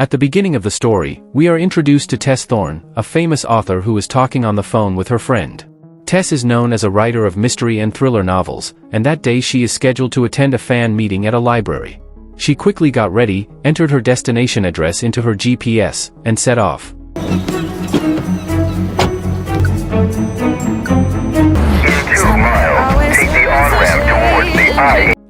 At the beginning of the story, we are introduced to Tess Thorne, a famous author who is talking on the phone with her friend. Tess is known as a writer of mystery and thriller novels, and that day she is scheduled to attend a fan meeting at a library. She quickly got ready, entered her destination address into her GPS, and set off.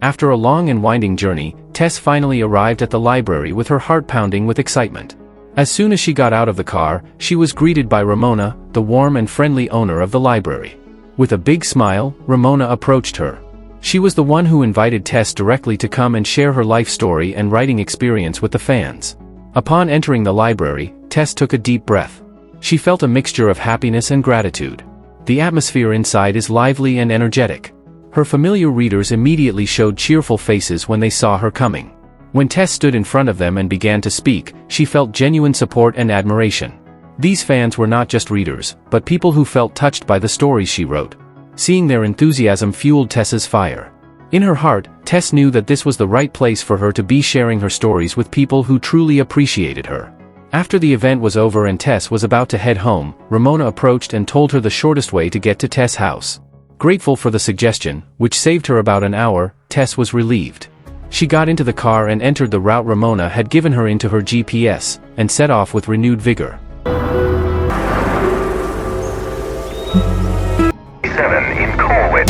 After a long and winding journey, Tess finally arrived at the library with her heart pounding with excitement. As soon as she got out of the car, she was greeted by Ramona, the warm and friendly owner of the library. With a big smile, Ramona approached her. She was the one who invited Tess directly to come and share her life story and writing experience with the fans. Upon entering the library, Tess took a deep breath. She felt a mixture of happiness and gratitude. The atmosphere inside is lively and energetic. Her familiar readers immediately showed cheerful faces when they saw her coming. When Tess stood in front of them and began to speak, she felt genuine support and admiration. These fans were not just readers, but people who felt touched by the stories she wrote. Seeing their enthusiasm fueled Tess's fire. In her heart, Tess knew that this was the right place for her to be, sharing her stories with people who truly appreciated her. After the event was over and Tess was about to head home, Ramona approached and told her the shortest way to get to Tess' house. Grateful for the suggestion, which saved her about an hour, Tess was relieved. She got into the car and entered the route Ramona had given her into her GPS, and set off with renewed vigor. 7 in Corwich.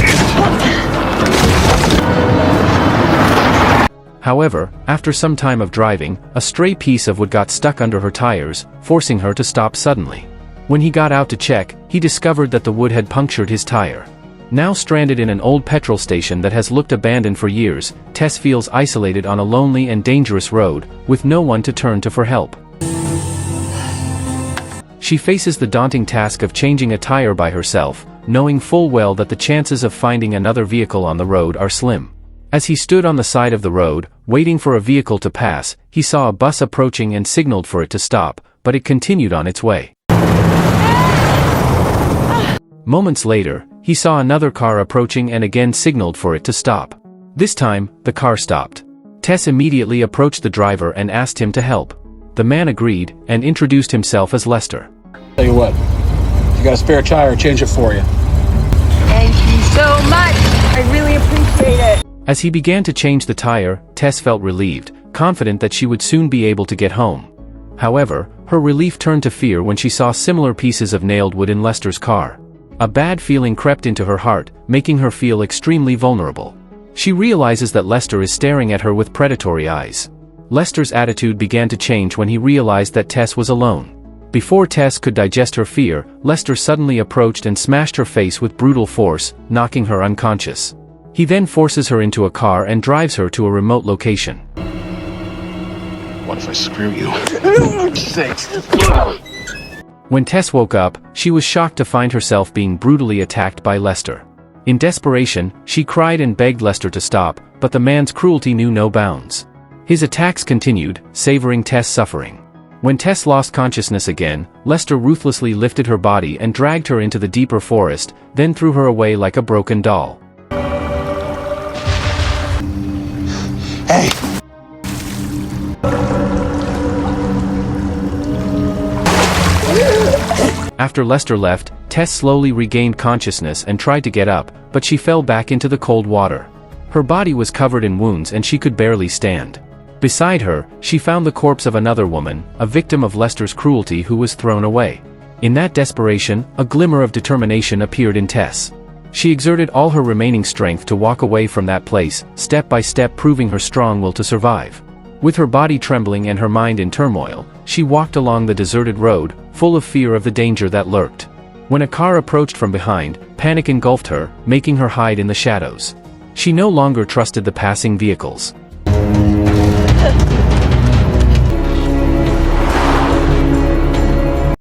However, after some time of driving, a stray piece of wood got stuck under her tires, forcing her to stop suddenly. When he got out to check, he discovered that the wood had punctured his tire. Now stranded in an old petrol station that has looked abandoned for years, Tess feels isolated on a lonely and dangerous road, with no one to turn to for help. She faces the daunting task of changing a tire by herself, knowing full well that the chances of finding another vehicle on the road are slim. As he stood on the side of the road, waiting for a vehicle to pass, he saw a bus approaching and signaled for it to stop, but it continued on its way. Moments later, he saw another car approaching and again signaled for it to stop. This time, the car stopped. Tess immediately approached the driver and asked him to help. The man agreed, and introduced himself as Lester. Tell you what, if you got a spare tire, I'll change it for you. Thank you so much! I really appreciate it! As he began to change the tire, Tess felt relieved, confident that she would soon be able to get home. However, her relief turned to fear when she saw similar pieces of nailed wood in Lester's car. A bad feeling crept into her heart, making her feel extremely vulnerable. She realizes that Lester is staring at her with predatory eyes. Lester's attitude began to change when he realized that Tess was alone. Before Tess could digest her fear, Lester suddenly approached and smashed her face with brutal force, knocking her unconscious. He then forces her into a car and drives her to a remote location. What if I screw you? When Tess woke up, she was shocked to find herself being brutally attacked by Lester. In desperation, she cried and begged Lester to stop, but the man's cruelty knew no bounds. His attacks continued, savoring Tess' suffering. When Tess lost consciousness again, Lester ruthlessly lifted her body and dragged her into the deeper forest, then threw her away like a broken doll. Hey! After Lester left, Tess slowly regained consciousness and tried to get up, but she fell back into the cold water. Her body was covered in wounds and she could barely stand. Beside her, she found the corpse of another woman, a victim of Lester's cruelty, who was thrown away. In that desperation, a glimmer of determination appeared in Tess. She exerted all her remaining strength to walk away from that place, step by step proving her strong will to survive. With her body trembling and her mind in turmoil, she walked along the deserted road, full of fear of the danger that lurked. When a car approached from behind, panic engulfed her, making her hide in the shadows. She no longer trusted the passing vehicles.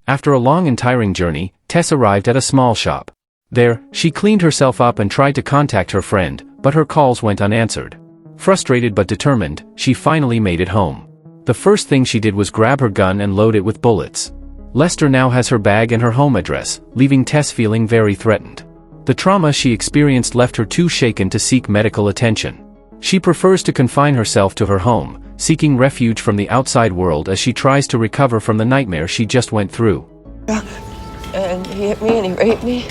After a long and tiring journey, Tess arrived at a small shop. There, she cleaned herself up and tried to contact her friend, but her calls went unanswered. Frustrated but determined, she finally made it home. The first thing she did was grab her gun and load it with bullets. Lester now has her bag and her home address, leaving Tess feeling very threatened. The trauma she experienced left her too shaken to seek medical attention. She prefers to confine herself to her home, seeking refuge from the outside world as she tries to recover from the nightmare she just went through. And he hit me and he raped me.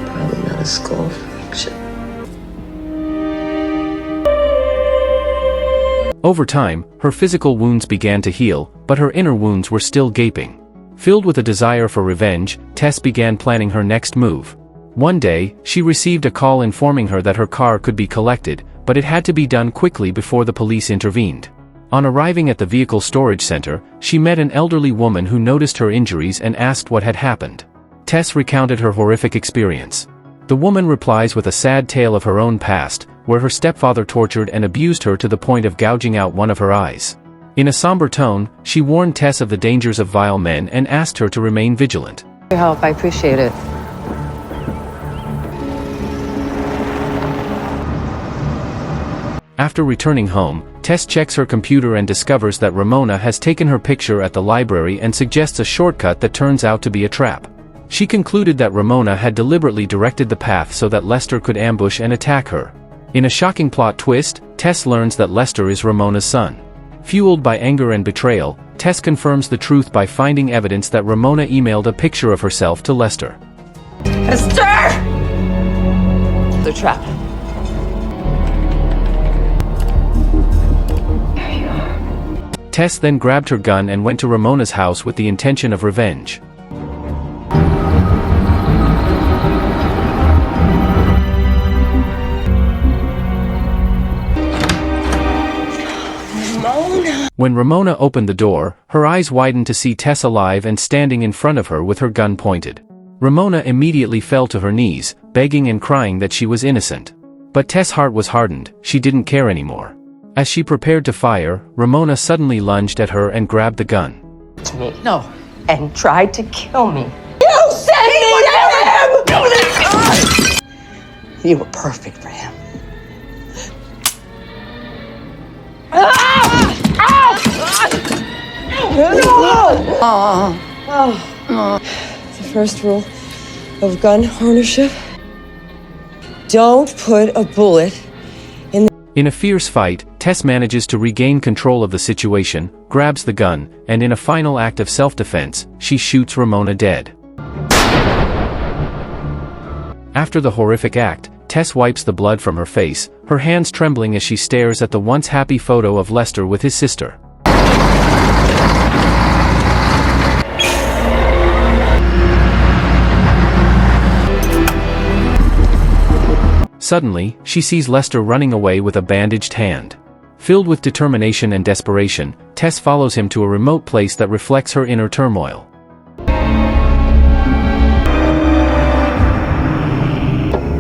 Probably not a skull fracture. Over time, her physical wounds began to heal, but her inner wounds were still gaping. Filled with a desire for revenge, Tess began planning her next move. One day, she received a call informing her that her car could be collected, but it had to be done quickly before the police intervened. On arriving at the vehicle storage center, she met an elderly woman who noticed her injuries and asked what had happened. Tess recounted her horrific experience. The woman replies with a sad tale of her own past, where her stepfather tortured and abused her to the point of gouging out one of her eyes. In a somber tone, she warned Tess of the dangers of vile men and asked her to remain vigilant. Your help, I appreciate it. After returning home, Tess checks her computer and discovers that Ramona has taken her picture at the library and suggests a shortcut that turns out to be a trap. She concluded that Ramona had deliberately directed the path so that Lester could ambush and attack her. In a shocking plot twist, Tess learns that Lester is Ramona's son. Fueled by anger and betrayal, Tess confirms the truth by finding evidence that Ramona emailed a picture of herself to Lester. Esther! The trap. Tess then grabbed her gun and went to Ramona's house with the intention of revenge. When Ramona opened the door, her eyes widened to see Tess alive and standing in front of her with her gun pointed. Ramona immediately fell to her knees, begging and crying that she was innocent. But Tess' heart was hardened, she didn't care anymore. As she prepared to fire, Ramona suddenly lunged at her and grabbed the gun. To me. No. And tried to kill me. You said me to him! You were perfect for him. The first rule of gun ownership: don't put a bullet in the... In a fierce fight, Tess manages to regain control of the situation, grabs the gun, and in a final act of self-defense, she shoots Ramona dead. After the horrific act, Tess wipes the blood from her face, her hands trembling as she stares at the once happy photo of Lester with his sister. Suddenly, she sees Lester running away with a bandaged hand. Filled with determination and desperation, Tess follows him to a remote place that reflects her inner turmoil.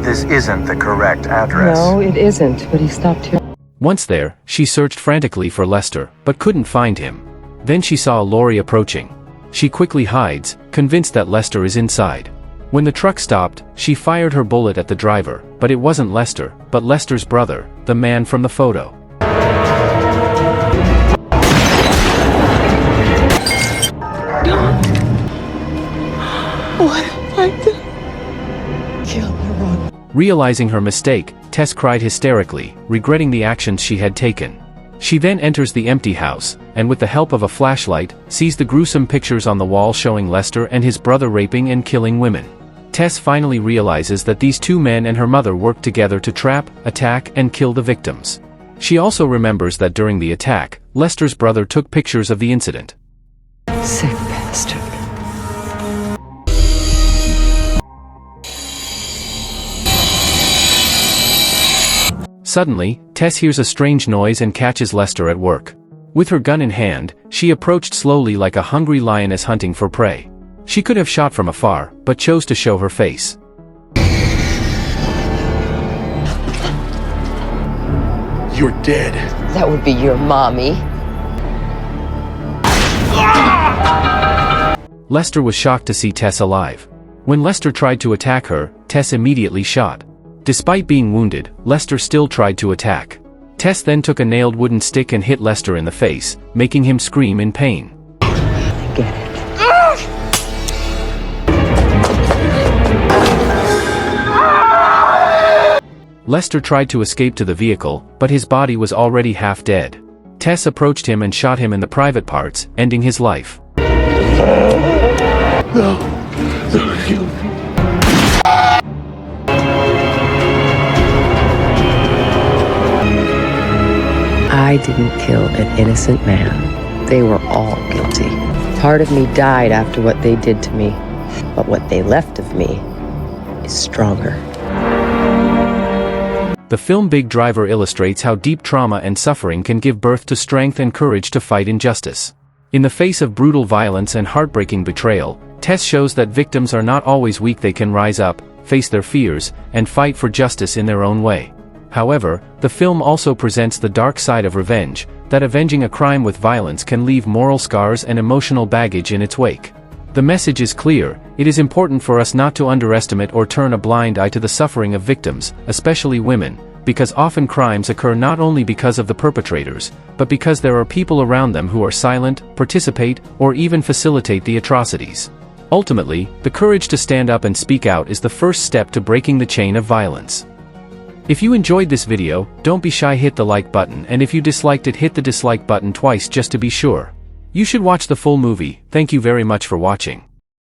This isn't the correct address. No, it isn't, but he stopped here. Once there, she searched frantically for Lester, but couldn't find him. Then she saw a lorry approaching. She quickly hides, convinced that Lester is inside. When the truck stopped, she fired her bullet at the driver, but it wasn't Lester, but Lester's brother, the man from the photo. What have I done? Kill her. Realizing her mistake, Tess cried hysterically, regretting the actions she had taken. She then enters the empty house, and with the help of a flashlight, sees the gruesome pictures on the wall showing Lester and his brother raping and killing women. Tess finally realizes that these two men and her mother worked together to trap, attack, and kill the victims. She also remembers that during the attack, Lester's brother took pictures of the incident. Sick bastard. Suddenly, Tess hears a strange noise and catches Lester at work. With her gun in hand, she approached slowly like a hungry lioness hunting for prey. She could have shot from afar, but chose to show her face. You're dead. That would be your mommy. Lester was shocked to see Tess alive. When Lester tried to attack her, Tess immediately shot. Despite being wounded, Lester still tried to attack. Tess then took a nailed wooden stick and hit Lester in the face, making him scream in pain. I get it. Lester tried to escape to the vehicle, but his body was already half dead. Tess approached him and shot him in the private parts, ending his life. I didn't kill an innocent man. They were all guilty. Part of me died after what they did to me, but what they left of me is stronger. The film Big Driver illustrates how deep trauma and suffering can give birth to strength and courage to fight injustice. In the face of brutal violence and heartbreaking betrayal, Tess shows that victims are not always weak. They can rise up, face their fears, and fight for justice in their own way. However, the film also presents the dark side of revenge, that avenging a crime with violence can leave moral scars and emotional baggage in its wake. The message is clear: it is important for us not to underestimate or turn a blind eye to the suffering of victims, especially women, because often crimes occur not only because of the perpetrators, but because there are people around them who are silent, participate, or even facilitate the atrocities. Ultimately, the courage to stand up and speak out is the first step to breaking the chain of violence. If you enjoyed this video, don't be shy, hit the like button, and if you disliked it, hit the dislike button twice just to be sure. You should watch the full movie. Thank you very much for watching.